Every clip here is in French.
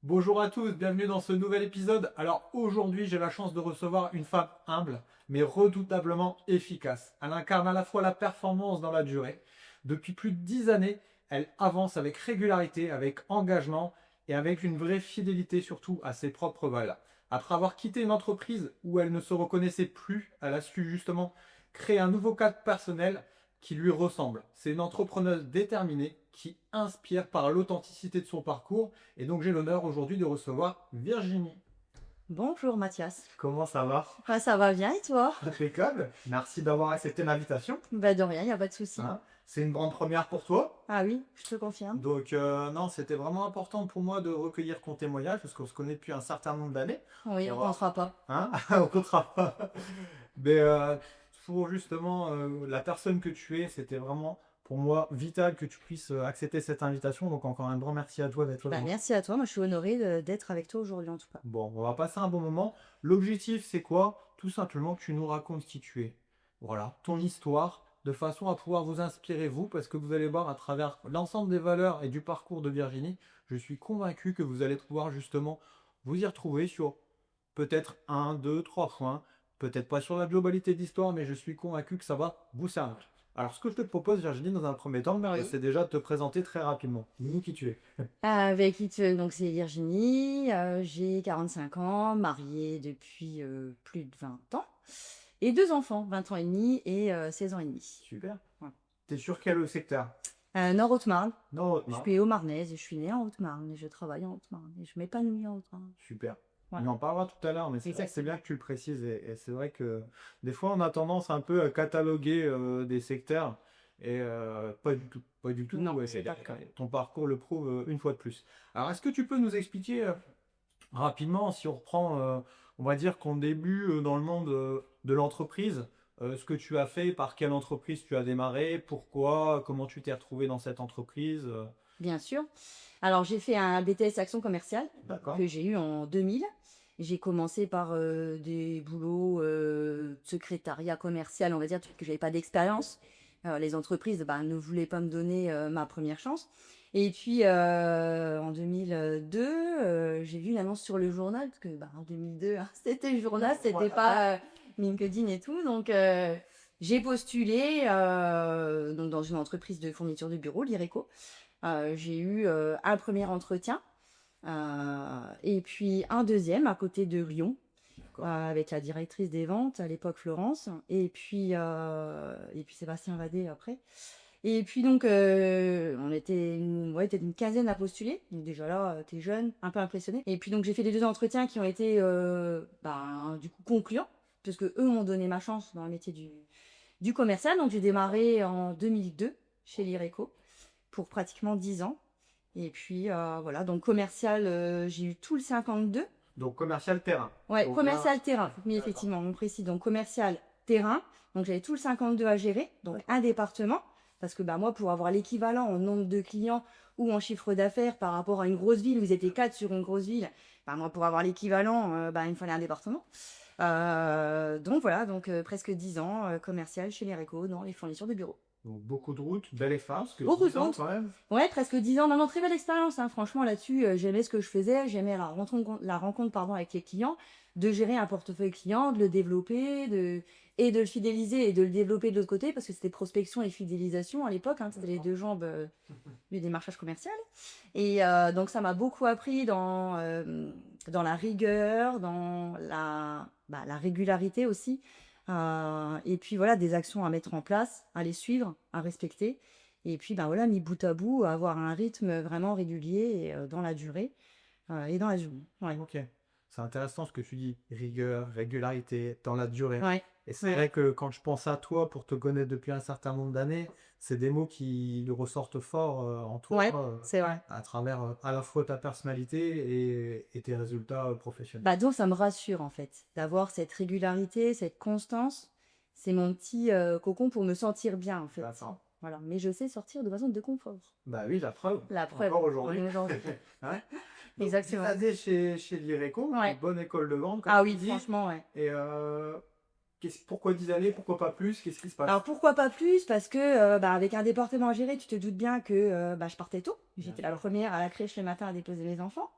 Bonjour à tous, bienvenue dans ce nouvel épisode. Alors aujourd'hui, j'ai la chance de recevoir une femme humble, mais redoutablement efficace. Elle incarne à la fois la performance dans la durée. Depuis plus de 10 années, elle avance avec régularité, avec engagement et avec une vraie fidélité surtout à ses propres valeurs. Après avoir quitté une entreprise où elle ne se reconnaissait plus, elle a su justement créer un nouveau cadre personnel qui lui ressemble. C'est une entrepreneuse déterminée qui inspire par l'authenticité de son parcours et donc j'ai l'honneur aujourd'hui de recevoir Virginie. Bonjour Mathias. Comment ça va? Ah, ça va bien et toi? Impeccable. Merci d'avoir accepté l'invitation. Bah de rien, il a pas de souci. Hein, c'est une grande première pour toi. Ah oui, je te confirme. Donc non, c'était vraiment important pour moi de recueillir ton témoignage parce qu'on se connaît depuis un certain nombre d'années. Oui, Et on on va- comptera pas. Hein, on comptera pas. Mais pour justement la personne que tu es, c'était vraiment pour moi vital que tu puisses accepter cette invitation. Donc encore un grand merci à toi d'être là. Bah merci à toi, moi je suis honorée d'être avec toi aujourd'hui en tout cas. Bon, on va passer un bon moment. L'objectif, c'est quoi? Tout simplement que tu nous racontes qui tu es. Voilà, ton histoire, de façon à pouvoir vous inspirer, vous, parce que vous allez voir à travers l'ensemble des valeurs et du parcours de Virginie, je suis convaincu que vous allez pouvoir justement vous y retrouver sur peut-être un, deux, trois points. Peut-être pas sur la globalité de l'histoire, mais je suis convaincu que ça va vous servir. Alors, ce que je te propose, Virginie, dans un premier temps, Oui. c'est déjà de te présenter très rapidement. Dis-nous qui tu es. Avec qui donc c'est Virginie, j'ai 45 ans, mariée depuis plus de 20 ans. Et deux enfants, 20 ans et demi et 16 ans et demi. Super. Voilà. T'es sur quel secteur? Nord-Haute-Marne. Non, Je non. suis haut-marnaise et je suis née en Haute-Marne et je travaille en Haute-Marne et je m'épanouis en Haute-Marne. Super. Voilà. On en parlera tout à l'heure, mais c'est vrai que c'est Exactement. bien que tu le précises. Et c'est vrai que des fois, on a tendance un peu à cataloguer des secteurs. Et pas du tout. Pas du tout. Non, Ouais, c'est pas le cas. ton parcours le prouve une fois de plus. Alors, est-ce que tu peux nous expliquer rapidement, si on reprend, on va dire qu'on débute dans le monde de l'entreprise, ce que tu as fait, par quelle entreprise tu as démarré, pourquoi, comment tu t'es retrouvé dans cette entreprise Bien sûr. Alors, j'ai fait un BTS Action commerciale D'accord. que j'ai eu en 2000. J'ai commencé par des boulots de secrétariat commercial, on va dire, que j'avais pas d'expérience. Les entreprises ne voulaient pas me donner ma première chance. Et puis, en 2002, j'ai vu une annonce sur le journal, parce que en 2002, hein, c'était le journal, c'était pas LinkedIn et tout. Donc, j'ai postulé donc dans une entreprise de fourniture de bureau, l'IRECO. J'ai eu un premier entretien et puis un deuxième à côté de Lyon D'accord. avec la directrice des ventes à l'époque Florence et puis Sébastien Vadé après. Et puis donc on était t'es une quinzaine à postuler. Donc déjà là t'es jeune, un peu impressionné. Et puis donc j'ai fait les deux entretiens qui ont été du coup concluants parce que eux m'ont donné ma chance dans le métier du commercial. Donc j'ai démarré en 2002 chez l'IRECO pour pratiquement 10 ans. Et puis voilà, donc commercial, j'ai eu tout le 52. Donc, commercial terrain. Ouais, Donc, commercial terrain, oui, D'accord. effectivement, on précise. Donc commercial terrain, donc j'avais tout le 52 à gérer, donc un département. Parce que moi, pour avoir l'équivalent en nombre de clients ou en chiffre d'affaires par rapport à une grosse ville où ils étaient 4 sur une grosse ville, moi, pour avoir l'équivalent, il me fallait un département. Donc voilà, donc presque 10 ans commercial chez les Réco dans les fournitures de bureaux. Donc, beaucoup de routes, belle efface, que Beaucoup 10 de ans routes. quand même. Ouais, presque 10 ans. Non, non, très belle expérience, hein. Franchement, là-dessus, j'aimais ce que je faisais. J'aimais la rencontre avec les clients, de gérer un portefeuille client, de le développer, et de le fidéliser et de le développer de l'autre côté, parce que c'était prospection et fidélisation à l'époque, hein. C'était les deux jambes du démarchage commercial. Et donc, ça m'a beaucoup appris dans la rigueur, dans la régularité aussi. Et puis voilà, des actions à mettre en place, à les suivre, à respecter. Et puis voilà, mis bout à bout, avoir un rythme vraiment régulier et, dans la durée et dans la journée. Ouais. Ok. C'est intéressant ce que tu dis. Rigueur, régularité, dans la durée. Ouais. Et c'est vrai que quand je pense à toi, pour te connaître depuis un certain nombre d'années, c'est des mots qui ressortent fort en toi, Ouais, c'est vrai. à travers à la fois ta personnalité et tes résultats professionnels. Donc ça me rassure en fait, d'avoir cette régularité, cette constance. C'est mon petit cocon pour me sentir bien en fait. D'accord. Voilà, mais je sais sortir de ma zone de confort. Bah oui, la preuve. La preuve. Encore aujourd'hui. Aujourd'hui. Ouais. Donc, Exactement. 10 années chez l'IRECO, Ouais. une bonne école de vente, comme Ah tu oui, dis. franchement, ouais. Et pourquoi 10 années, pourquoi pas plus? Qu'est-ce qui se passe? Alors pourquoi pas plus? Parce que avec un département à gérer, tu te doutes bien que je partais tôt. J'étais la première à la crèche le matin à déposer mes enfants.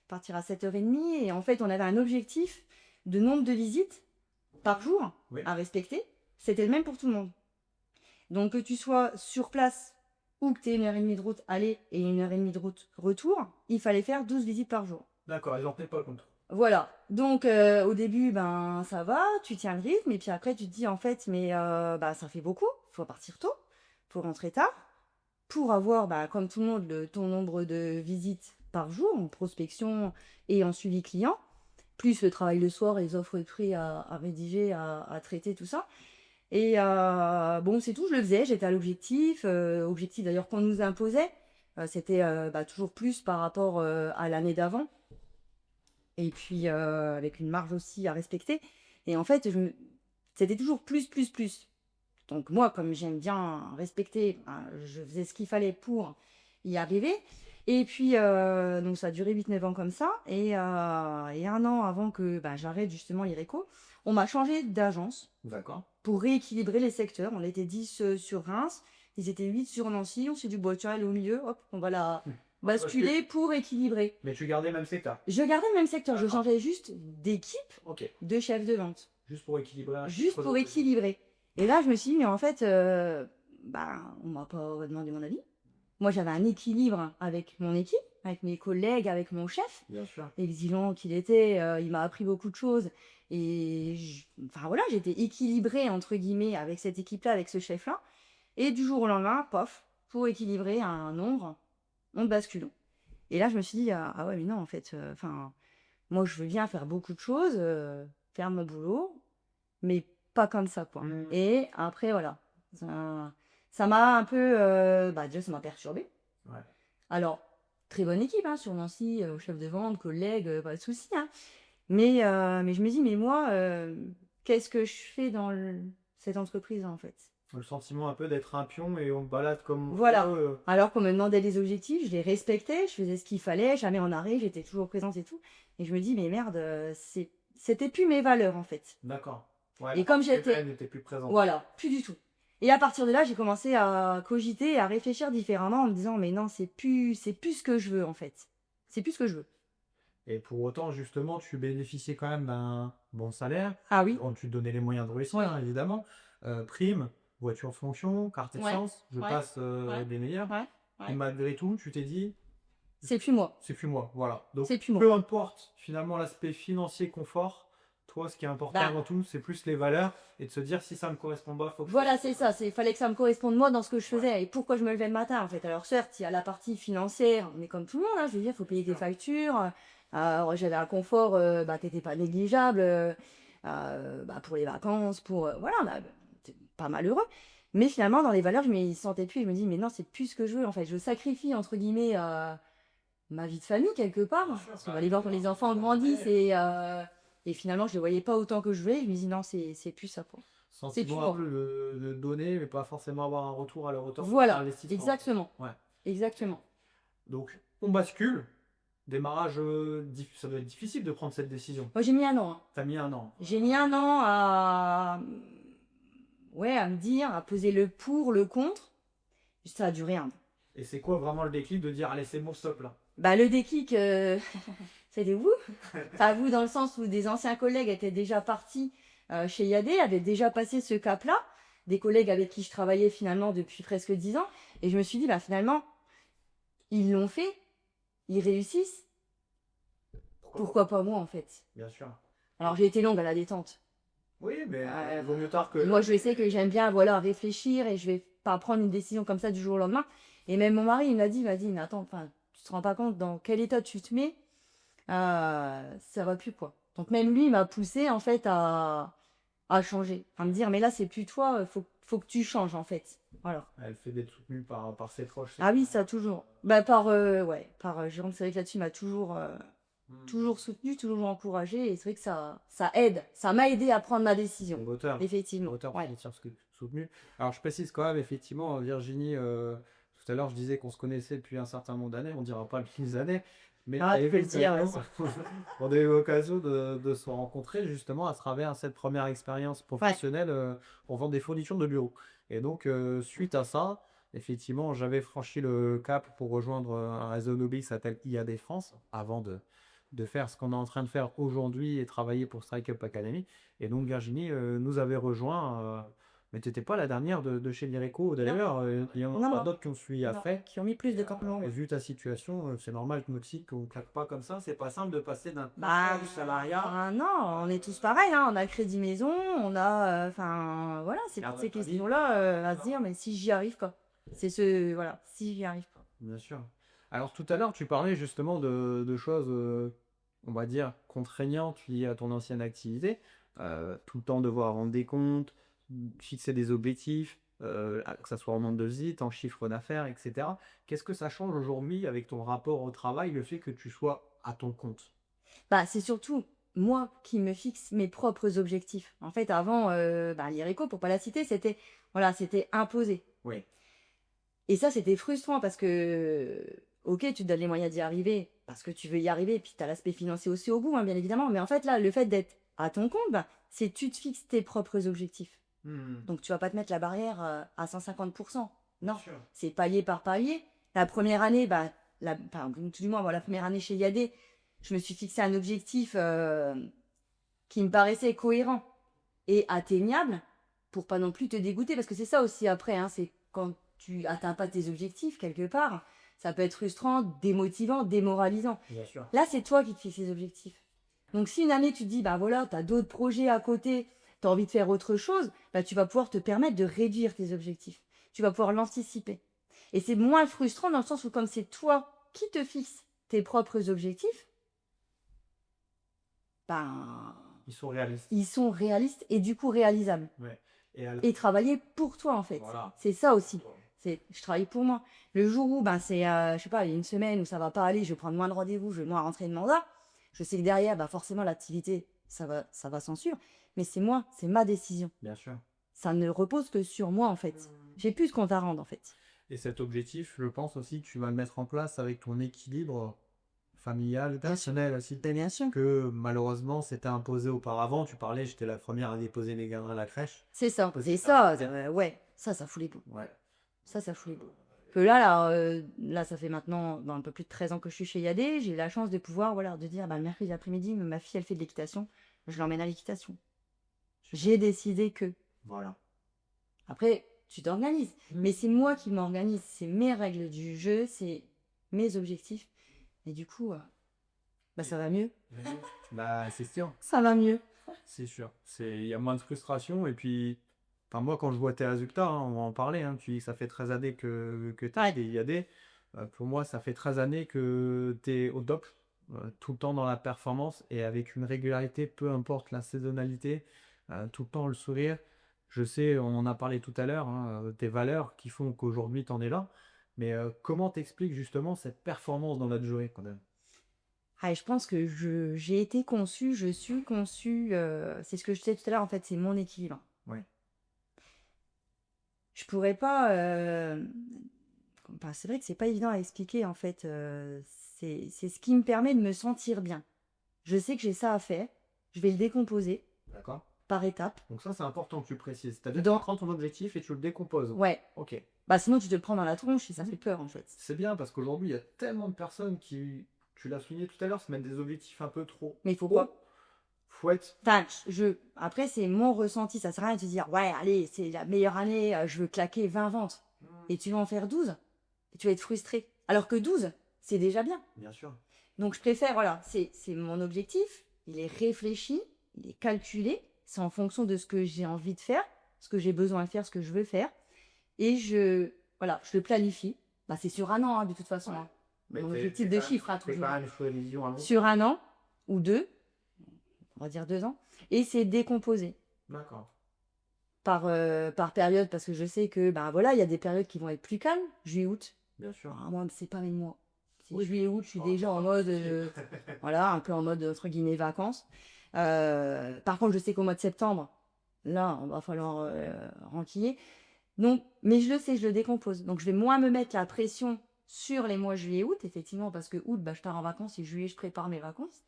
partir à 7h30. Et en fait, on avait un objectif de nombre de visites par jour Oui. à respecter. C'était le même pour tout le monde. Donc, que tu sois sur place ou que tu aies 1h30 de route aller et 1h30 de route retour, il fallait faire 12 visites par jour. D'accord, ils en tenaient pas compte. Voilà. Donc, au début, ben, ça va, tu tiens le rythme. Et puis après, tu te dis, en fait, mais bah, ça fait beaucoup. Il faut partir tôt, il faut rentrer tard. Pour avoir, bah, comme tout le monde, ton nombre de visites par jour, en prospection et en suivi client, plus le travail le soir, les offres de prix à rédiger, à traiter, tout ça. Et bon, c'est tout, je le faisais, j'étais à l'objectif. Objectif d'ailleurs qu'on nous imposait. C'était bah, toujours plus par rapport à l'année d'avant. Et puis avec une marge aussi à respecter. Et en fait, c'était toujours plus, plus, plus. Donc moi, comme j'aime bien respecter, ben, je faisais ce qu'il fallait pour y arriver. Et puis, donc ça a duré 8-9 ans comme ça. Et 1 an avant que ben, j'arrête justement l'IRECO, on m'a changé d'agence D'accord. pour rééquilibrer les secteurs. On était 10 sur Reims, ils étaient 8 sur Nancy. On s'est dit, bon, tiens, elle est au milieu, hop, on va la basculer pour équilibrer. Mais tu gardais le même secteur. Je gardais le même secteur, je D'accord. changeais juste d'équipe Ok. de chef de vente. Juste pour équilibrer un Juste chiffre pour de- équilibrer. Et là, je me suis dit, mais en fait, bah, on m'a pas demandé mon avis. Moi, j'avais un équilibre avec mon équipe, avec mes collègues, avec mon chef. Bien sûr. Exigeant qu'il était, il m'a appris beaucoup de choses. Et enfin voilà, j'étais équilibrée, entre guillemets, avec cette équipe-là, avec ce chef-là. Et du jour au lendemain, pof, pour équilibrer un nombre, on bascule. Et là, je me suis dit, ah ouais, mais non, en fait, enfin, moi, je veux bien faire beaucoup de choses, faire mon boulot, mais pas comme ça, quoi. Mm. Et après, voilà, ça m'a un peu, bah déjà, ça m'a perturbée. Ouais. Alors, très bonne équipe, hein, sur Nancy, chef de vente, collègues, pas de souci, hein. Mais je me dis, mais moi, qu'est-ce que je fais dans cette entreprise, en fait? Le sentiment un peu d'être un pion et on se balade comme on Voilà. veut. Alors qu'on me demandait les objectifs, je les respectais, je faisais ce qu'il fallait, jamais en arrêt, j'étais toujours présente et tout. Et je me dis, mais merde, c'était plus mes valeurs, en fait. D'accord. Ouais, Et comme la j'étais... humaine n'était plus présente. Voilà, plus du tout. Et à partir de là, j'ai commencé à cogiter et à réfléchir différemment en me disant, mais non, c'est plus ce que je veux, en fait. C'est plus ce que je veux. Et pour autant, justement, tu bénéficiais quand même d'un bon salaire. Ah oui? On tu te donnait les moyens de réussir, Oui. hein, évidemment. Prime, voiture fonction, carte Ouais. essence, je Ouais. passe Ouais. des meilleurs. Ouais. Et malgré tout, tu t'es dit, C'est plus moi. c'est plus moi. Voilà. Donc, C'est plus moi. peu importe finalement l'aspect financier, confort, toi, ce qui est important Bah. avant tout, c'est plus les valeurs et de se dire si ça me correspond pas, faut que je Voilà, fasse. c'est ça. Il fallait que ça me corresponde moi dans ce que je faisais et pourquoi je me levais le matin, en fait. Alors certes, il y a la partie financière, mais comme tout le monde, hein, je veux dire, il faut payer des factures. J'avais un confort bah, qui n'était pas négligeable bah, pour les vacances, pour... voilà, bah, t'es pas malheureux. Mais finalement, dans les valeurs, je m'y sentais plus. Je me dis, mais non, c'est plus ce que je veux. En fait, je sacrifie, entre guillemets, ma vie de famille, quelque part. Bien sûr, Parce qu'on bah, va les voir quand les enfants grandissent et finalement, je les voyais pas autant que je voulais. Je me dis, non, c'est plus ça, quoi. C'est plus Sentiment un moi. peu de donner, mais pas forcément avoir un retour à la hauteur de Voilà, l'investissement. exactement. Ouais. Exactement. Donc, on bascule. Démarrage, ça doit être difficile de prendre cette décision. Moi, j'ai mis 1 an. Hein. T'as mis 1 an. J'ai mis 1 an ouais, à me dire, à peser le pour, le contre. Ça a duré 1 an. Et c'est quoi vraiment le déclic de dire, allez, c'est bon, stop là? Bah, le déclic, c'était vous. Enfin, vous, dans le sens où des anciens collègues étaient déjà partis chez Yadé, avaient déjà passé ce cap-là. Des collègues avec qui je travaillais finalement depuis presque 10 ans. Et je me suis dit, bah, finalement, ils l'ont fait. Ils réussissent. Pourquoi pas moi, en fait? Bien sûr. Alors, j'ai été longue à la détente. Oui, mais vaut mieux tard que... Moi, je sais que j'aime bien voilà, réfléchir et je vais pas prendre une décision comme ça du jour au lendemain. Et même mon mari, il m'a dit, mais attends, enfin, tu te rends pas compte dans quel état tu te mets, ça va plus, quoi. Donc même lui, il m'a poussé, en fait, à changer. À me dire, mais là, c'est plus toi, faut que tu changes, en fait. Voilà. Elle fait d'être soutenue par ses proches. Ah oui, ça, toujours. Bah, ouais, Jérôme, c'est vrai que là-dessus, il m'a toujours soutenu, toujours encouragé. Et c'est vrai que ça aide. Ça m'a aidé à prendre ma décision. Moteur. Effectivement. Moteur Ouais. pour sentir soutenu. Alors, je précise quand même, effectivement, Virginie, tout à l'heure, je disais qu'on se connaissait depuis un certain nombre d'années. On dira pas les années. Mais Ah, tu peux le dire, on a eu l'occasion de se rencontrer justement à travers cette première expérience professionnelle en vendant des fournitures de bureau. Et donc, suite à ça, effectivement, j'avais franchi le cap pour rejoindre un réseau mobile qui s'appelle IAD France avant de de faire ce qu'on est en train de faire aujourd'hui et travailler pour Strike Up Academy. Et donc Virginie nous avait rejoint, mais tu n'étais pas la dernière de chez Lyreco. D'ailleurs, il y en a Non, pas non, d'autres qui ont suivi non, après. qui ont mis plus de temps. Et vu ta situation, c'est normal que nous aussi qu'on ne claque pas comme ça. C'est pas simple de passer d'un Bah, contrat du salariat non, on est tous pareils, hein. On a crédit maison, on a, enfin, voilà, c'est à toutes ces votre avis. questions-là à se dire, mais si j'y arrive, quoi. C'est ce, voilà, si j'y arrive, quoi. Bien sûr. Alors tout à l'heure, tu parlais justement de choses, on va dire, contraignantes liées à ton ancienne activité. Tout le temps devoir rendre des comptes, fixer des objectifs, que ça soit en nombre de visites, en chiffre d'affaires, etc. Qu'est-ce que ça change aujourd'hui avec ton rapport au travail, le fait que tu sois à ton compte? Bah, c'est surtout moi qui me fixe mes propres objectifs. En fait, avant, l'IRECO, pour pas la citer, c'était, voilà, c'était imposé. Oui. Et ça, c'était frustrant parce que, ok, tu te donnes les moyens d'y arriver parce que tu veux y arriver, puis tu as l'aspect financier aussi au bout, hein, bien évidemment. Mais en fait, là, le fait d'être à ton compte, c'est tu te fixes tes propres objectifs. Donc, tu vas pas te mettre la barrière à 150%. Non, Bien sûr. c'est palier par palier. La première année, tout du moins, la première année chez Yadé, je me suis fixé un objectif qui me paraissait cohérent et atteignable pour pas non plus te dégoûter. Parce que c'est ça aussi après, hein, c'est quand tu atteins pas tes objectifs quelque part, ça peut être frustrant, démotivant, démoralisant. Bien sûr. Là, c'est toi qui te fixes les objectifs. Donc si une année tu te dis, bah voilà, tu as d'autres projets à côté, tu as envie de faire autre chose, bah, tu vas pouvoir te permettre de réduire tes objectifs. Tu vas pouvoir l'anticiper. Et c'est moins frustrant dans le sens où comme c'est toi qui te fixes tes propres objectifs, ben, Ils sont réalistes. ils sont réalistes et du coup réalisables. Ouais. Et travailler pour toi en fait. Voilà. C'est ça aussi. C'est, je travaille pour moi. Le jour où, c'est, je sais pas, il y a une semaine où ça va pas aller, je vais prendre moins de rendez-vous, je vais moins rentrer de mandat, je sais que derrière, forcément, l'activité, ça va s'en suivre. Mais c'est moi, c'est ma décision. Bien sûr. Ça ne repose que sur moi en fait. J'ai plus de compte à rendre en fait. Et cet objectif, je pense aussi que tu vas le mettre en place avec ton équilibre familial, personnel aussi. Bien sûr. Que malheureusement c'était imposé auparavant. Tu parlais, j'étais la première à déposer mes gamins à la crèche. C'est ça. Parce C'est que ça. Ouais. Ça fout les bouts. Ouais. Ça fout les bouts. Que là, ça fait maintenant un peu plus de 13 ans que je suis chez Yadé. J'ai la chance de pouvoir, voilà, de dire, le mercredi après-midi, ma fille, elle fait de l'équitation. Je l'emmène à l'équitation. J'ai décidé que. Voilà. Après, tu t'organises. Mais c'est moi qui m'organise. C'est mes règles du jeu. C'est mes objectifs. Et du coup, ça va mieux. Bah, c'est sûr. Ça va mieux. C'est sûr. Il y a moins de frustration. Et puis, enfin, moi, quand je vois tes résultats, hein, on va en parler. Hein, tu dis que ça fait 13 années que tu es chez IAD. Pour moi, ça fait 13 années que tu es au top, tout le temps dans la performance et avec une régularité, peu importe la saisonnalité, tout le temps le sourire. Je sais, on en a parlé tout à l'heure, hein, tes valeurs qui font qu'aujourd'hui tu en es là. Mais comment t'expliques justement cette performance dans la durée quand même? Je pense que j'ai été conçue, je suis conçue, c'est ce que je disais tout à l'heure, en fait, c'est mon équilibre. Ouais. Je pourrais pas. C'est vrai que c'est pas évident à expliquer, en fait. C'est ce qui me permet de me sentir bien. Je sais que j'ai ça à faire. Je vais le décomposer D'accord. par étapes. Donc ça, c'est important que tu précises. C'est-à-dire que Dans- tu prends ton objectif et tu le décomposes. Ouais. Ok. Sinon, tu te le prends dans la tronche et ça fait peur, en fait. C'est bien parce qu'aujourd'hui, il y a tellement de personnes qui, tu l'as souligné tout à l'heure, se mettent des objectifs un peu trop. Mais il faut pas. Faut être. Enfin, après, c'est mon ressenti. Ça sert à rien de te dire, ouais, allez, c'est la meilleure année, je veux claquer 20 ventes. Et tu vas en faire 12. Et tu vas être frustré. Alors que 12, c'est déjà bien. Bien sûr. Donc, je préfère, voilà, c'est mon objectif. Il est réfléchi, il est calculé. C'est en fonction de ce que j'ai envie de faire, ce que j'ai besoin de faire, ce que je veux faire. Et je le planifie. C'est sur un an, hein, de toute façon. Ouais. Hein. Mais Mon t'es- objectif t'es de quand même- chiffre, hein, t'es toujours. quand même une prévision à long. Sur un an ou 2, on va dire 2 ans. Et c'est décomposé D'accord. par période, parce que je sais que, il y a des périodes qui vont être plus calmes, juillet, août. Bien sûr. Moi, c'est pas mes mois. C'est Oui. juillet, août, je suis déjà en mode, un peu en mode, entre guillemets, vacances. Par contre, je sais qu'au mois de septembre, là, on va falloir renquiller. Donc, mais je le sais, je le décompose. Donc, je vais moins me mettre la pression sur les mois juillet, août, effectivement, parce que août, je pars en vacances et juillet, je prépare mes vacances.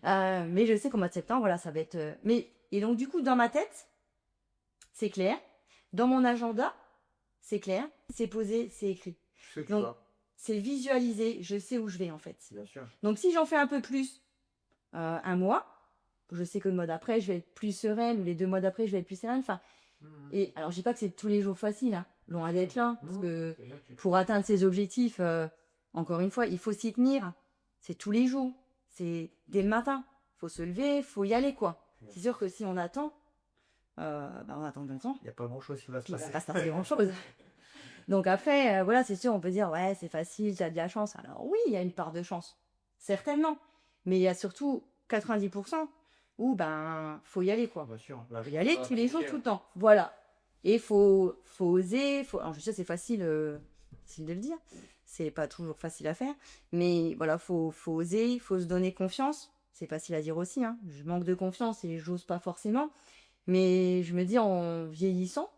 Mais je sais qu'au mois de septembre, voilà, ça va être... Et donc, du coup, dans ma tête, c'est clair. Dans mon agenda, c'est clair. C'est posé, c'est écrit. Je sais que Donc, toi. c'est visualiser, je sais où je vais en fait. Bien sûr. Donc si j'en fais un peu plus, un mois, je sais que le mois d'après, je vais être plus sereine, ou les 2 mois d'après, je vais être plus sereine. Enfin, et alors je dis pas que c'est tous les jours facile, hein, loin d'être là, parce que pour atteindre ses objectifs, encore une fois, il faut s'y tenir. C'est tous les jours, c'est dès le matin. Faut se lever, faut y aller quoi. C'est sûr que si on attend, on attend longtemps. Il n'y a pas grand-chose qui va se Puis il passer. va pas se passer grand-chose. Donc après, voilà, c'est sûr, on peut dire, ouais, c'est facile, t'as de la chance. Alors oui, il y a une part de chance, certainement. Mais il y a surtout 90% où, faut y aller, quoi. Bien sûr. Faut y aller tous les jours, tout le temps. Voilà. Et faut oser. Alors je sais, c'est facile, facile de le dire. C'est pas toujours facile à faire. Mais voilà, faut oser, faut se donner confiance. C'est facile à dire aussi, hein. Je manque de confiance et j'ose pas forcément. Mais je me dis, en vieillissant,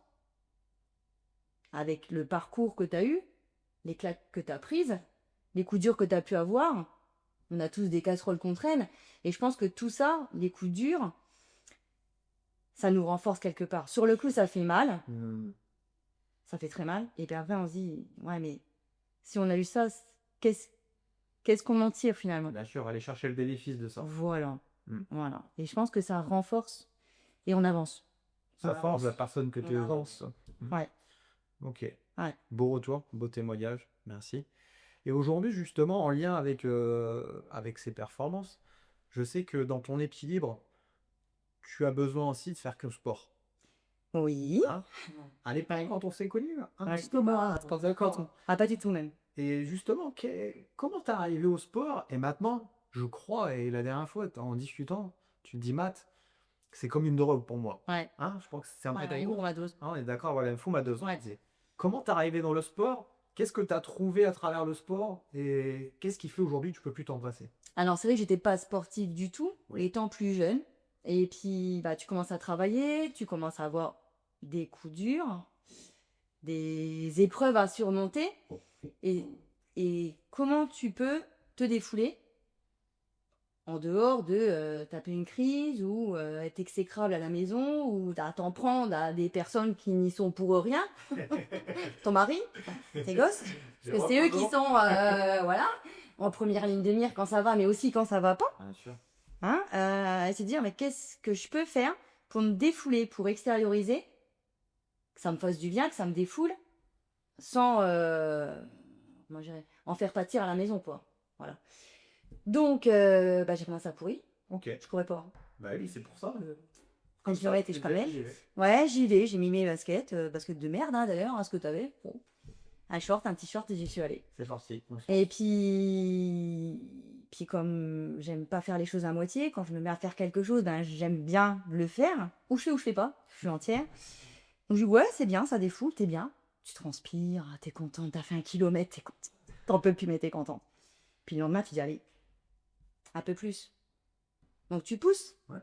avec le parcours que tu as eu, les claques que tu as prises, les coups durs que tu as pu avoir, on a tous des casseroles qu'on traîne. Et je pense que tout ça, les coups durs, ça nous renforce quelque part. Sur le coup, ça fait mal. Ça fait très mal. Et puis après, on se dit, ouais, mais si on a eu ça, qu'est-ce qu'on en tire finalement? Bien sûr, aller chercher le bénéfice de ça. Voilà. Mm. Voilà. Et je pense que ça renforce et on avance. Ça force la personne que tu es. Ouais. Ok. Ouais. Beau retour, beau témoignage, merci. Et aujourd'hui, justement, en lien avec ces performances, je sais que dans ton équilibre, tu as besoin aussi de faire que le sport. Oui. Hein? À l'époque, quand on s'est connus, un Ouais. petit peu mal, Pas d'accord. Ah, pas du tout même. Et justement, comment t'es arrivé au sport? Et maintenant, je crois, et la dernière fois, en discutant, tu te dis, Matt, c'est comme une drogue pour moi. Ouais. Hein, je pense que c'est un peu Ouais, pour ma dose. Ah, on est d'accord, voilà, il me faut ma dose. Ouais. Comment t'es arrivé dans le sport? Qu'est-ce que tu as trouvé à travers le sport? Et qu'est-ce qui fait aujourd'hui que tu peux plus t'en passer? Alors, c'est vrai que j'étais pas sportive du tout, Oui. étant plus jeune. Et puis, tu commences à travailler, tu commences à avoir des coups durs, des épreuves à surmonter. Et comment tu peux te défouler en dehors de taper une crise ou être exécrable à la maison ou t'en prendre à des personnes qui n'y sont pour rien. Ton mari, tes gosses. Parce que c'est eux qui sont voilà, en première ligne de mire quand ça va, mais aussi quand ça va pas. Bien sûr. Hein, et se dire, mais qu'est-ce que je peux faire pour me défouler, pour extérioriser, que ça me fasse du bien, que ça me défoule, sans comment je dirais, en faire pâtir à la maison, quoi. Voilà. Donc, j'ai commencé à pourrir. Ok. Je courais pas. Bah oui, c'est pour ça. 30 km et je pas Ouais, j'y vais, j'ai mis mes baskets, baskets de merde hein, d'ailleurs, hein, ce que t'avais. Bon. Un short, un t-shirt et j'y suis allée. C'est parti. Et puis comme j'aime pas faire les choses à moitié, quand je me mets à faire quelque chose, j'aime bien le faire. Ou je fais pas, je suis entière. Donc je dis ouais, c'est bien, ça défoule, t'es bien. Tu transpires, t'es content, t'as fait 1 kilomètre, t'es content. T'en peux plus, mais t'es content. Puis le lendemain, tu dis allez, un peu plus. Donc tu pousses. Ouais.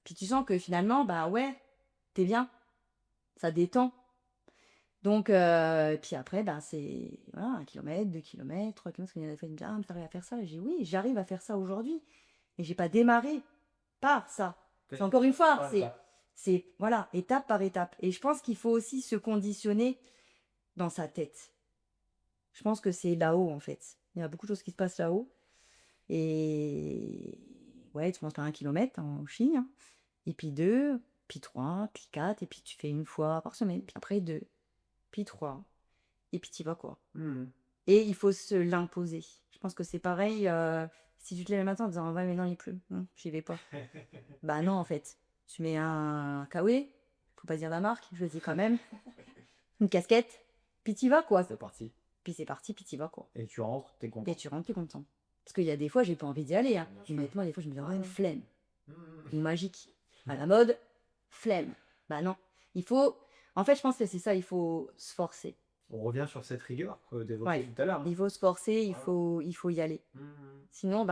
Puis tu sens que finalement, ouais, t'es bien. Ça détend. Donc, puis après, c'est voilà, 1 kilomètre, 2 kilomètres, 3 kilomètres. Il y en a fait, ah, mais t'arrives à faire ça. J'ai dit, oui, j'arrive à faire ça aujourd'hui. Mais j'ai pas démarré par ça. C'est encore une fois, c'est voilà, étape par étape. Et je pense qu'il faut aussi se conditionner dans sa tête. Je pense que c'est là-haut, en fait. Il y a beaucoup de choses qui se passent là-haut. Et ouais, tu commences par 1 kilomètre en Chine. Hein. Et puis 2, puis 3, puis 4. Et puis tu fais 1 fois par semaine. Puis après 2. Puis 3, et puis tu vas quoi. Et il faut se l'imposer. Je pense que c'est pareil, si tu te lèves le matin en disant, ouais, mais non, il pleut, j'y vais pas. Bah non, en fait. Tu mets un kawaii, faut pas dire la marque, je le dis quand même, une casquette, puis tu vas quoi. C'est parti. Puis c'est parti, puis tu vas quoi. Et tu rentres, t'es content. Et tu rentres, t'es content. Parce qu'il y a des fois, j'ai pas envie d'y aller. Hein. Honnêtement, des fois, je me dis, une flemme. Une magique. À la mode, flemme. Bah non. Il faut. En fait, je pense que c'est ça, il faut se forcer. On revient sur cette rigueur que tu évoquais tout à l'heure. Il faut se forcer, il faut y aller. Sinon,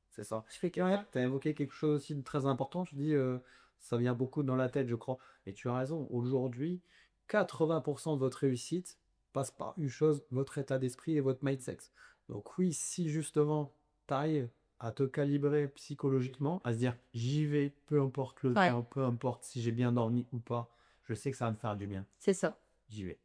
c'est ça. Je fais que rien. Tu as évoqué quelque chose aussi de très important. Tu dis, ça vient beaucoup dans la tête, je crois. Et tu as raison. Aujourd'hui, 80% de votre réussite passe par une chose, votre état d'esprit et votre mindset. Donc oui, si justement, tu arrives à te calibrer psychologiquement, à se dire, j'y vais, peu importe le temps, peu importe si j'ai bien dormi ou pas, je sais que ça va me faire du bien. C'est ça. J'y vais.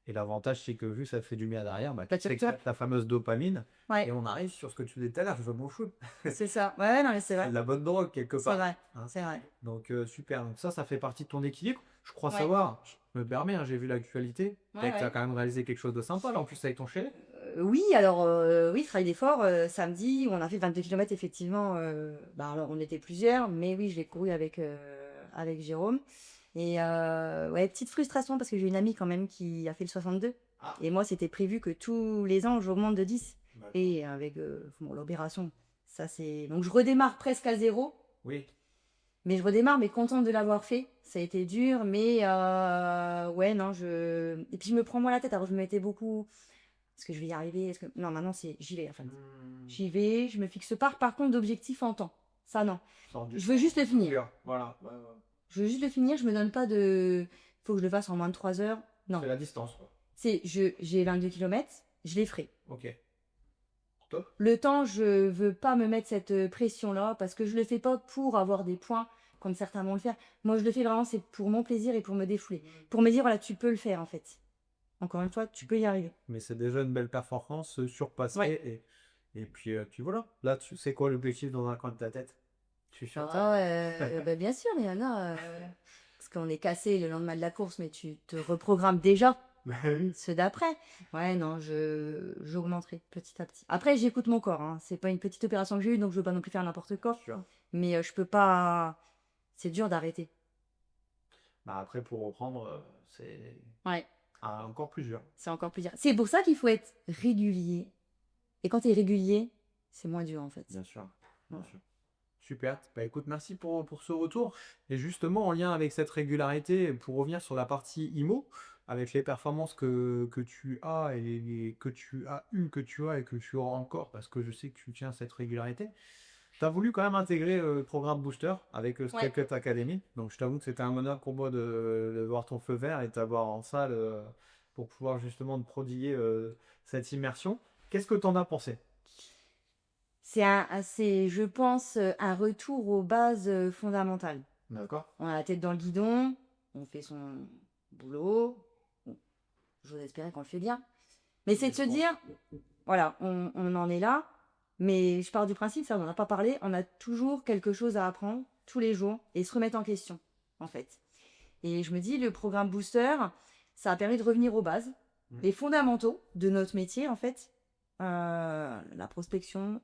Et l'avantage, c'est que vu que ça fait du bien derrière, bah, Bah, tu sécrètes ta fameuse dopamine. Et Ouais, on arrive sur ce que tu disais tout à l'heure, je m'en fous. c'est ça. Ouais, non, mais c'est C'est vrai. de la bonne drogue quelque C'est part. vrai. Hein. C'est vrai. Donc super. Donc ça fait partie de ton équilibre. Je crois Ouais. savoir, je me permets, hein, j'ai vu l'actualité. Ouais, Tu as ouais. quand même réalisé quelque chose de sympa là en plus avec ton chéri. Oui, alors, oui, travail d'effort, samedi, on a fait 22 kilomètres effectivement. Bah, alors, on était plusieurs, mais oui, je l'ai couru avec Jérôme. Et ouais, petite frustration parce que j'ai une amie quand même qui a fait le 62. Ah, Et moi, c'était prévu que tous les ans, j'augmente de 10. d'accord. Et avec bon, l'opération, ça c'est. Donc, je redémarre presque à zéro. Oui. Mais je redémarre, mais contente de l'avoir fait. Ça a été dur, mais ouais, non, je. Et puis, je me prends moins la tête. Alors, je me mettais beaucoup. Est-ce que je vais y arriver? Est-ce que... Non, maintenant, c'est j'y vais, en fait. J'y vais, je me fixe pas, par contre, d'objectifs en temps. Ça, non. Je veux juste le finir. Voilà. Je veux juste le finir, je me donne pas de. Faut que je le fasse en moins de 3 heures. Non. C'est la distance quoi. J'ai 22 kilomètres, je les ferai. Ok. Top. Le temps, je veux pas me mettre cette pression-là parce que je le fais pas pour avoir des points comme certains vont le faire. Moi, je le fais vraiment, c'est pour mon plaisir et pour me défouler. Pour me dire, voilà, tu peux le faire en fait. Encore une fois, tu peux y arriver. Mais c'est déjà une belle performance, surpasser Ouais. et puis voilà. Là, tu sais quoi l'objectif dans un coin de ta tête? Je suis sûr. Ah, bah, bien sûr, Léana. Parce qu'on est cassé le lendemain de la course, mais tu te reprogrammes déjà Bah oui. ceux d'après. Ouais, non, j'augmenterai petit à petit. Après, j'écoute mon corps. Hein. C'est pas une petite opération que j'ai eue, donc je veux pas non plus faire n'importe quoi. Sûr. Mais je peux pas. C'est dur d'arrêter. Bah après, pour reprendre, c'est Ouais, encore plus dur. c'est encore plus dur. C'est pour ça qu'il faut être régulier. Et quand tu es régulier, c'est moins dur en fait. Bien sûr. Bien sûr. Super. Bah écoute, merci pour ce retour. Et justement, en lien avec cette régularité, pour revenir sur la partie IMO, avec les performances que tu as et que tu as eu, que tu as et que tu auras encore, parce que je sais que tu tiens cette régularité. Tu as voulu quand même intégrer le programme Booster avec Ouais. Skycut Academy. Donc je t'avoue que c'était un honneur pour moi de voir ton feu vert et de t'avoir en salle pour pouvoir justement te prodiguer cette immersion. Qu'est-ce que tu en as pensé? C'est, je pense, un retour aux bases fondamentales. D'accord. On a la tête dans le guidon, on fait son boulot. Bon, j'ose espérer qu'on le fait bien. Mais c'est de se dire, voilà, on en est là. Mais je pars du principe, ça on n'en a pas parlé, on a toujours quelque chose à apprendre tous les jours et se remettre en question, en fait. Et je me dis, le programme Booster, ça a permis de revenir aux bases, les fondamentaux de notre métier, en fait. La prospection,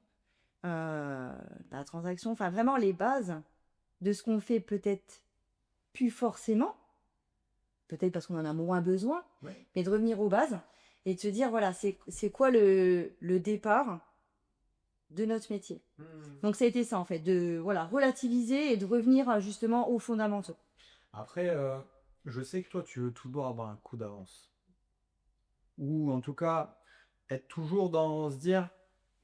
la transaction, enfin vraiment les bases de ce qu'on fait peut-être plus forcément, peut-être parce qu'on en a moins besoin, Ouais. mais de revenir aux bases et de se dire, voilà, c'est quoi le départ de notre métier. Donc ça a été ça en fait, de voilà, relativiser et de revenir justement aux fondamentaux. Après, je sais que toi, tu veux toujours avoir un coup d'avance. Ou en tout cas, être toujours dans se dire,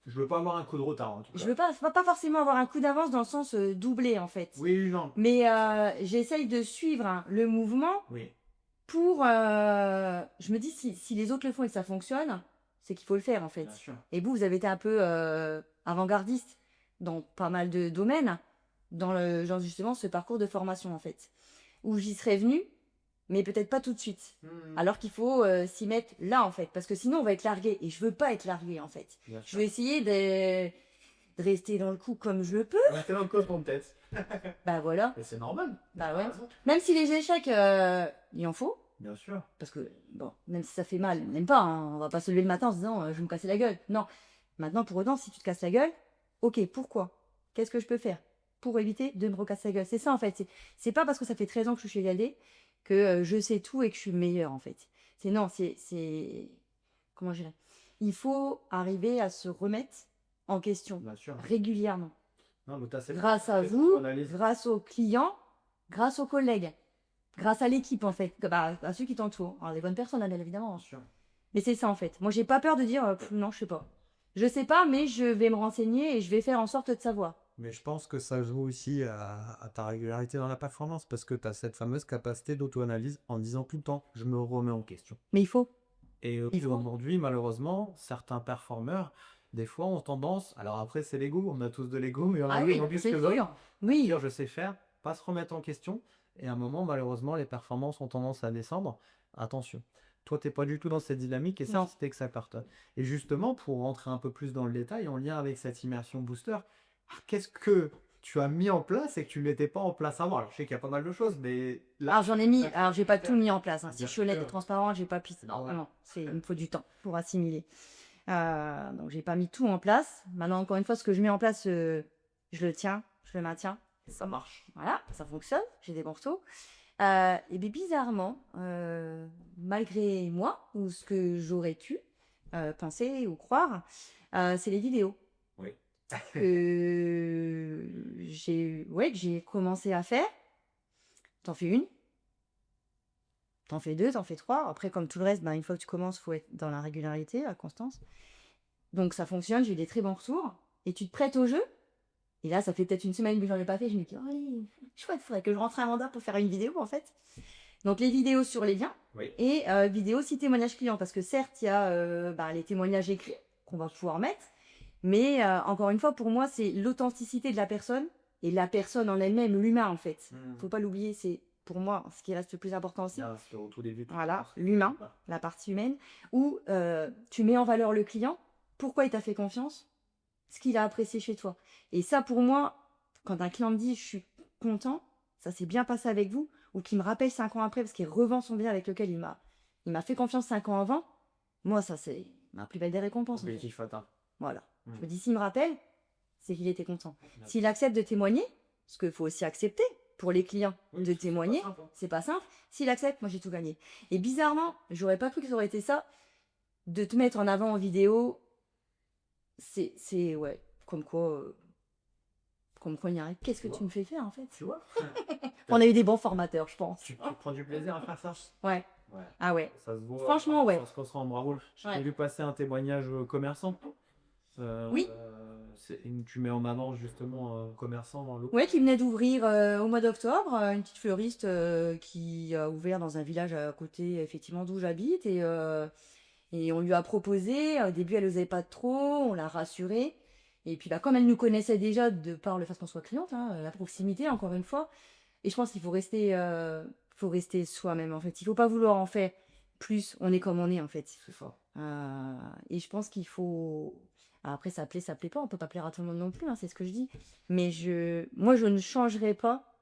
je veux pas avoir un coup de retard en tout cas. Je veux pas forcément avoir un coup d'avance dans le sens doublé en fait. Oui, non. Mais j'essaye de suivre le mouvement Oui. pour... je me dis, si les autres le font et que ça fonctionne, c'est qu'il faut le faire en fait. Bien sûr. Et vous avez été un peu avant-gardiste dans pas mal de domaines, dans le genre justement ce parcours de formation en fait, où j'y serais venue, mais peut-être pas tout de suite. Alors qu'il faut s'y mettre là en fait, parce que sinon on va être largué, et je veux pas être largué en fait. Bien Je sûr. veux essayer de rester dans le coup comme je peux. Rester dans le cosmo peut-être. Bah voilà, Et c'est normal. bah ouais. Même si les échecs, il en faut, Bien sûr. parce que bon, même si ça fait mal, même pas, hein, on va pas se lever le matin en se disant je vais me casser la gueule. Non. Maintenant, pour autant, si tu te casses la gueule, ok, pourquoi? Qu'est-ce que je peux faire pour éviter de me recasser la gueule? C'est ça en fait. C'est pas parce que ça fait 13 ans que je suis chez Galdé que je sais tout et que je suis meilleure en fait. C'est non, c'est. Comment je dirais? Il faut arriver à se remettre en question Bien sûr. régulièrement. Non, mais t'as cette Grâce à cette vous, analyse. grâce aux clients, grâce aux collègues, grâce à l'équipe en fait, bah, à ceux qui t'entourent. Alors les bonnes personnes, hein, bien évidemment. Bien sûr. Mais c'est ça en fait. Moi, j'ai pas peur de dire non, je sais pas. Je sais pas, mais je vais me renseigner et je vais faire en sorte de savoir. Mais je pense que ça joue aussi à ta régularité dans la performance parce que tu as cette fameuse capacité d'auto-analyse en disant tout le temps, je me remets en question. Mais il faut. Et Il faut. aujourd'hui, malheureusement, certains performeurs, des fois, ont tendance, alors après, c'est l'ego, on a tous de l'ego, mais on a Ah oui, en plus c'est que d'autres, sûr. Oui. dire je sais faire, pas se remettre en question. Et à un moment, malheureusement, les performances ont tendance à descendre. Attention. Toi, tu n'es pas du tout dans cette dynamique et ça, Non. c'était que ça cartonne. Et justement, pour rentrer un peu plus dans le détail, en lien avec cette immersion booster, qu'est-ce que tu as mis en place et que tu ne mettais pas en place avant? Alors, je sais qu'il y a pas mal de choses, mais là, Alors j'en ai mis, alors j'ai pas tout mis en place, hein. Si bien je suis honnête et sûr. transparente, j'ai pas pu. Non, Ouais. vraiment, il me faut du temps pour assimiler. Donc j'ai pas mis tout en place. Maintenant, encore une fois, ce que je mets en place, je le tiens, je le maintiens. Ça marche. Voilà, ça fonctionne, j'ai des morceaux. Et bien bizarrement, malgré moi, ou ce que j'aurais pu penser ou croire, c'est les vidéos Oui. que j'ai commencé à faire. T'en fais une, t'en fais deux, t'en fais trois. Après, comme tout le reste, ben, une fois que tu commences, il faut être dans la régularité, la constance. Donc ça fonctionne, j'ai eu des très bons retours. Et tu te prêtes au jeu. Et là, ça fait peut-être une semaine que j'en ai pas fait. Je me dis, oh, allez, chouette, faudrait que je rentre un mandat pour faire une vidéo en fait. Donc les vidéos sur les liens Oui. et vidéos aussi témoignages clients. Parce que certes, il y a les témoignages écrits qu'on va pouvoir mettre. Mais encore une fois, pour moi, c'est l'authenticité de la personne et la personne en elle-même, l'humain en fait. Faut pas l'oublier, c'est pour moi ce qui reste le plus important aussi. Là, c'était au tout début. Voilà, l'humain, la partie humaine, où tu mets en valeur le client, pourquoi il t'a fait confiance, ce qu'il a apprécié chez toi. Et ça, pour moi, quand un client me dit je suis content, ça s'est bien passé avec vous, ou qu'il me rappelle 5 ans après parce qu'il revend son bien avec lequel il m'a fait confiance 5 ans avant, moi, ça, c'est ma plus belle des récompenses. En fait. Objectif atteint. Voilà. Je me dis, s'il me rappelle, c'est qu'il était content. S'il accepte de témoigner, parce qu'il faut aussi accepter pour les clients de témoigner, c'est pas simple. S'il accepte, moi j'ai tout gagné. Et bizarrement, j'aurais pas cru que ça aurait été ça, de te mettre en avant en vidéo. C'est ouais, comme quoi on y arrive. Qu'est-ce que tu me fais faire en fait? Tu vois? On a eu des bons formateurs, je pense. Tu prends du plaisir à faire ça? Ouais. Ouais. Ah ouais. Ça se voit. Franchement, ouais. Ça se ressent, bravo. J'ai Ouais. vu passer un témoignage commerçant. Oui. Tu mets en avant justement un commerçant dans l'eau. Ouais, qui venait d'ouvrir au mois d'octobre, une petite fleuriste qui a ouvert dans un village à côté, effectivement, d'où j'habite. Et on lui a proposé, au début, elle n'osait pas trop, on l'a rassurée. Et puis, bah, comme elle nous connaissait déjà, de par le fait qu'on soit cliente, hein, la proximité, encore une fois. Et je pense qu'il faut rester soi-même, en fait. Il ne faut pas vouloir en faire plus. On est comme on est, en fait. C'est ça. Et je pense qu'il faut... Après, ça plaît pas. On peut pas plaire à tout le monde non plus, hein, c'est ce que je dis. Mais moi, je ne changerai pas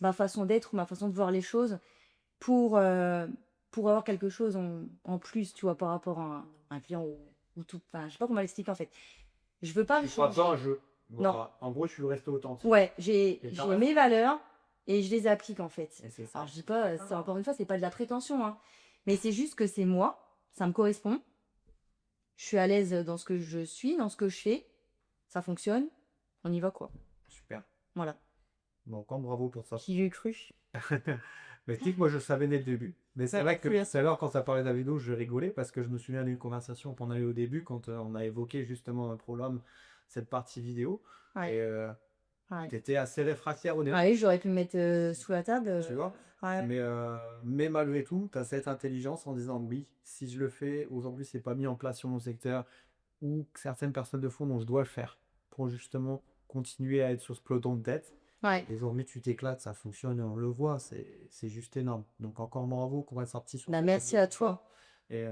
ma façon d'être ou ma façon de voir les choses pour avoir quelque chose en plus, tu vois, par rapport à un client ou tout. Enfin, je sais pas comment l'expliquer, en fait. Je veux pas Tu le ne feras changer. pas un jeu. Non. Voilà. En gros, tu veux rester authentique. Ouais, j'ai Et t'as mes valeurs et je les applique, en fait. Et c'est ça. Alors, je dis pas, encore une fois, c'est pas de la prétention, hein. Mais c'est juste que c'est moi, ça me correspond. Je suis à l'aise dans ce que je suis, dans ce que je fais. Ça fonctionne. On y va, quoi. Super. Voilà. Bon, encore bravo pour ça. Qui y eût cru? Mais tu sais que moi je savais dès le début. Mais c'est vrai que tout à l'heure quand ça parlait de la vidéo, je rigolais parce que je me souviens d'une conversation qu'on a eue au début quand on a évoqué justement un problème, cette partie vidéo. Ouais. Et Ouais. tu étais assez réfractaire au début. Ouais, j'aurais pu me mettre sous la table. Tu vois. Ouais. Mais malgré tout, tu as cette intelligence en disant oui, si je le fais, aujourd'hui c'est pas mis en place sur mon secteur ou que certaines personnes le font, donc je dois le faire pour justement continuer à être sur ce peloton de tête. Ouais. Désormais, tu t'éclates, ça fonctionne, on le voit, c'est juste énorme. Donc encore bravo qu'on va être sorti sur Bah, cette merci à toi. Et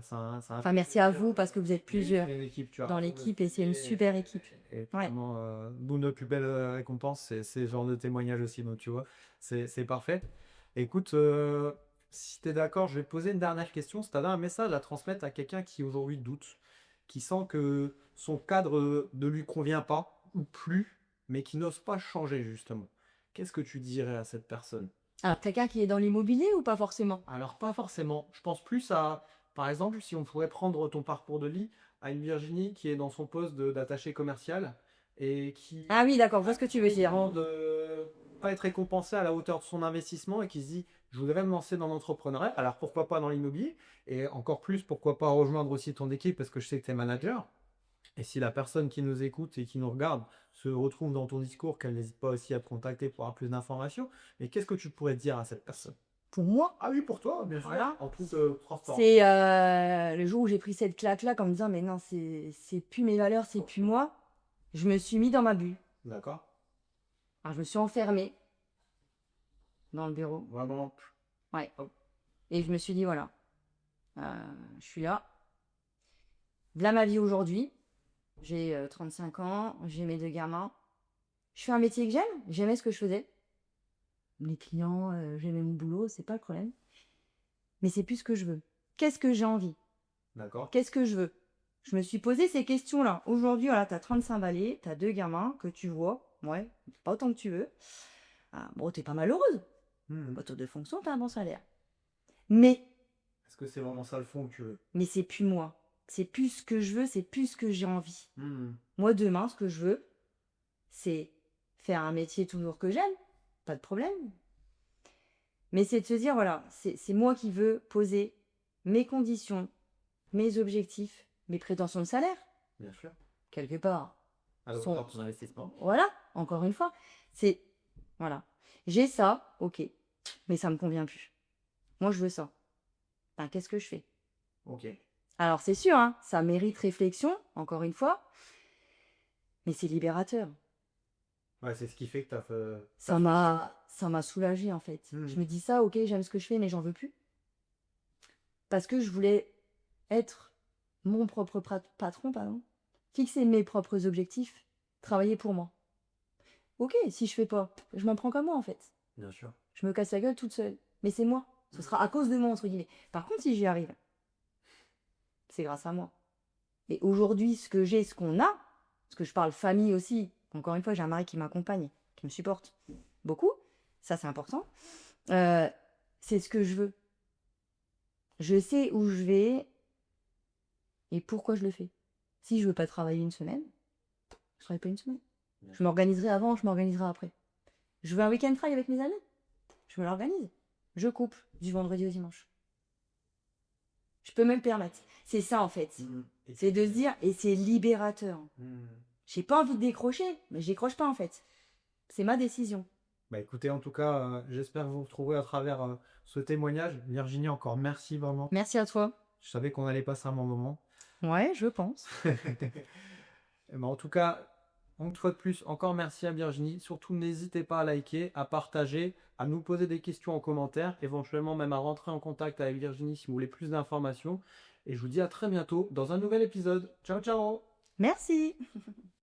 ça Enfin, merci à vous parce que vous êtes plusieurs une équipe, tu vois. dans l'équipe et c'est une super équipe. Et Ouais. vraiment, nous, notre plus belle récompense, c'est ce genre de témoignage aussi. Donc, tu vois, c'est parfait. Écoute, si tu es d'accord, je vais te poser une dernière question. Si tu avais un message à transmettre à quelqu'un qui aujourd'hui doute, qui sent que son cadre ne lui convient pas ou plus, mais qui n'ose pas changer justement, qu'est-ce que tu dirais à cette personne? Alors, quelqu'un qui est dans l'immobilier ou pas forcément? Alors, pas forcément. Je pense plus à, par exemple, si on pourrait prendre ton parcours de vie, à une Virginie qui est dans son poste d'attaché commercial et qui Ah oui, d'accord, je vois ce que tu veux dire. demande de pas être récompensée à la hauteur de son investissement et qui se dit, je voudrais me lancer dans l'entrepreneuriat. Alors, pourquoi pas dans l'immobilier? Et encore plus, pourquoi pas rejoindre aussi ton équipe parce que je sais que tu es manager. Et si la personne qui nous écoute et qui nous regarde se retrouve dans ton discours, qu'elle n'hésite pas aussi à te contacter pour avoir plus d'informations, mais qu'est-ce que tu pourrais dire à cette personne? Pour moi, Ah oui, pour toi, bien sûr. Voilà. En toute transparence. c'est le jour où j'ai pris cette claque-là en me disant, mais non, c'est plus mes valeurs, c'est plus moi. Je me suis mis dans ma bulle. D'accord. Alors, je me suis enfermée dans le bureau. Vraiment. Ouais. Hop. Et je me suis dit, voilà, Je suis là. Là, ma vie aujourd'hui. J'ai 35 ans, j'ai mes 2 gamins. Je fais un métier que j'aime, j'aimais ce que je faisais. Les clients, j'aimais mon boulot, c'est pas le problème. Mais c'est plus ce que je veux. Qu'est-ce que j'ai envie? D'accord. Qu'est-ce que je veux? Je me suis posé ces questions-là. Aujourd'hui, voilà, t'as 35 balais, t'as 2 gamins que tu vois. Ouais, pas autant que tu veux. Ah, bon, t'es pas malheureuse. Mhm. Voiture de fonction, t'as un bon salaire. Mais Est-ce que c'est vraiment ça le fond que tu veux? c'est plus moi. C'est plus ce que je veux, c'est plus ce que j'ai envie. Mhm. Moi, demain, ce que je veux, c'est faire un métier toujours que j'aime, pas de problème. Mais c'est de se dire, voilà, c'est moi qui veux poser mes conditions, mes objectifs, mes prétentions de salaire, Bien sûr. quelque part. À la Sont- hauteur de ton investissement. Voilà, encore une fois, c'est, voilà. J'ai ça, ok, mais ça me convient plus. Moi, je veux ça. Ben, qu'est-ce que je fais? Ok. Alors, c'est sûr, hein, ça mérite réflexion, encore une fois, mais c'est libérateur. Ouais, c'est ce qui fait que t'as fait. Ça m'a soulagée en fait. Mhm. Je me dis ça, ok, j'aime ce que je fais, mais j'en veux plus. Parce que je voulais être mon propre patron, pardon, fixer mes propres objectifs, travailler pour moi. Ok, si je fais pas, je m'en prends comme moi en fait. Bien sûr. Je me casse la gueule toute seule. Mais c'est moi. Ce sera à cause de moi, entre guillemets. Par contre, si j'y arrive, c'est grâce à moi. Et aujourd'hui, ce que j'ai, ce qu'on a, parce que je parle famille aussi, encore une fois, j'ai un mari qui m'accompagne, qui me supporte beaucoup, ça c'est important, euh, c'est ce que je veux. Je sais où je vais et pourquoi je le fais. Si je veux pas travailler une semaine, je travaille pas une semaine. Je m'organiserai avant, je m'organiserai après. Je veux un week-end fly avec mes amis, je me l'organise. Je coupe du vendredi au dimanche. Je peux me le permettre. C'est ça en fait. Mhm. Et C'est de se dire, et c'est libérateur. Mhm. J'ai pas envie de décrocher, mais je décroche pas en fait. C'est ma décision. Bah écoutez, en tout cas, j'espère que vous retrouverez à travers ce témoignage. Virginie, encore merci vraiment. Merci à toi. Je savais qu'on allait passer un bon moment. Ouais, je pense. Eh ben, en tout cas, une fois de plus, encore merci à Virginie. Surtout, n'hésitez pas à liker, à partager, à nous poser des questions en commentaire, éventuellement même à rentrer en contact avec Virginie si vous voulez plus d'informations. Et je vous dis à très bientôt dans un nouvel épisode. Ciao, ciao! Merci.